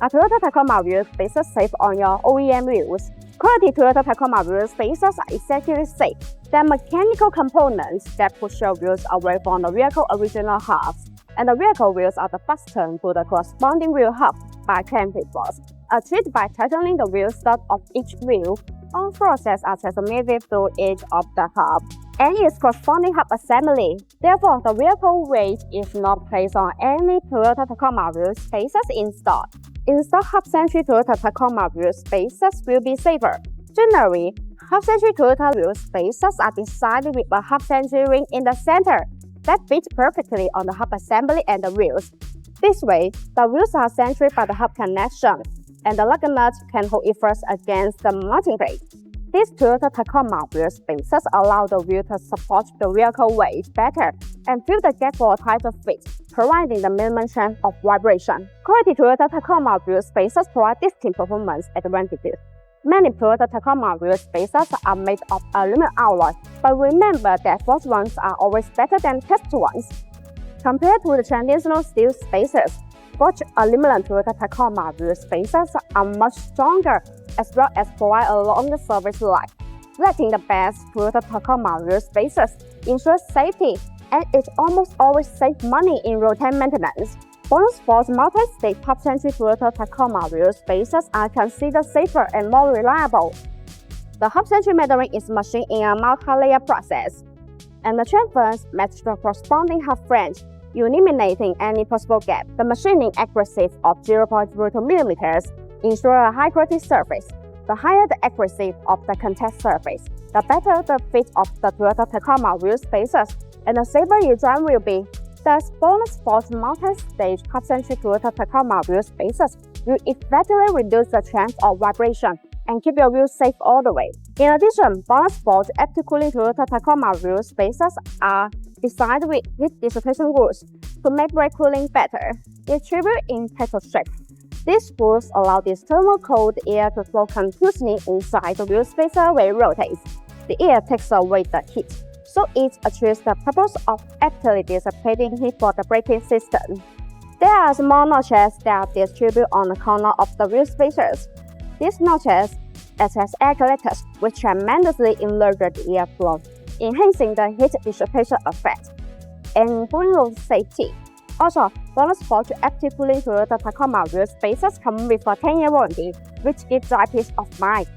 A Toyota Tacoma wheel spacers save on your OEM wheels. Quality Toyota Tacoma wheel spacers are essentially safe. They're mechanical components that push your wheels away from the vehicle original hubs, and the vehicle wheels are fastened to the corresponding wheel hub by clamp-fibers. A treat by tightening the wheel stud of each wheel. All forces are transmitted through each of the hub and its corresponding hub assembly. Therefore, the vehicle weight is not placed on any Toyota Tacoma wheel spacers installed. Installed hub-centric Toyota Tacoma wheel spacers will be safer. Generally, hub-centric Toyota wheel spacers are designed with a hub-centric ring in the center that fits perfectly on the hub assembly and the wheels. This way, the wheels are centered by the hub connection, and the lug nut can hold it first against the mounting plate. These Toyota Tacoma wheel spacers allow the wheel to support the vehicle weight better and fill the gap for a tighter fit, providing the minimum chance of vibration. Quality Toyota Tacoma wheel spacers provide distinct performance advantages. Many Toyota Tacoma wheel spacers are made of aluminum alloy, but remember that forged ones are always better than cast ones. Compared to the traditional steel spacers, forged aluminum Toyota Tacoma wheel spacers are much stronger as well as provide a longer service life. Selecting the best Toyota Tacoma wheel spacers ensures safety, and it almost always saves money in routine maintenance. BONOSS multi-stage hub-centric Toyota Tacoma wheel spacers are considered safer and more reliable. The hub-centric metering is machined in a multi-layer process, and the chamfers match the corresponding hub flange, eliminating any possible gap. The machining accuracy of 0.02 mm ensures a high-quality surface. The higher the accuracy of the contact surface, the better the fit of the Toyota Tacoma wheel spacers, and the safer your drive will be. Thus, BONOSS multi-stage hub-centric Toyota Tacoma wheel spacers will effectively reduce the chance of vibration and keep your wheels safe all the way. In addition, BONOSS active cooling Toyota Tacoma wheel spacers are designed with heat dissipation rules to make brake cooling better. Distributed in taper shape. These rules allow this thermal cold air to flow continuously inside the wheel spacer when it rotates. The air takes away the heat, so it achieves the purpose of actively dissipating heat for the braking system. There are small notches that are distributed on the corner of the wheel spacers. These notches act as air collectors, which tremendously enlarge the airflow, enhancing the heat dissipation effect and improving road safety. Also, BONOSS active cooling Toyota Tacoma wheel spacers come with a 10-year warranty, which gives drive peace of mind.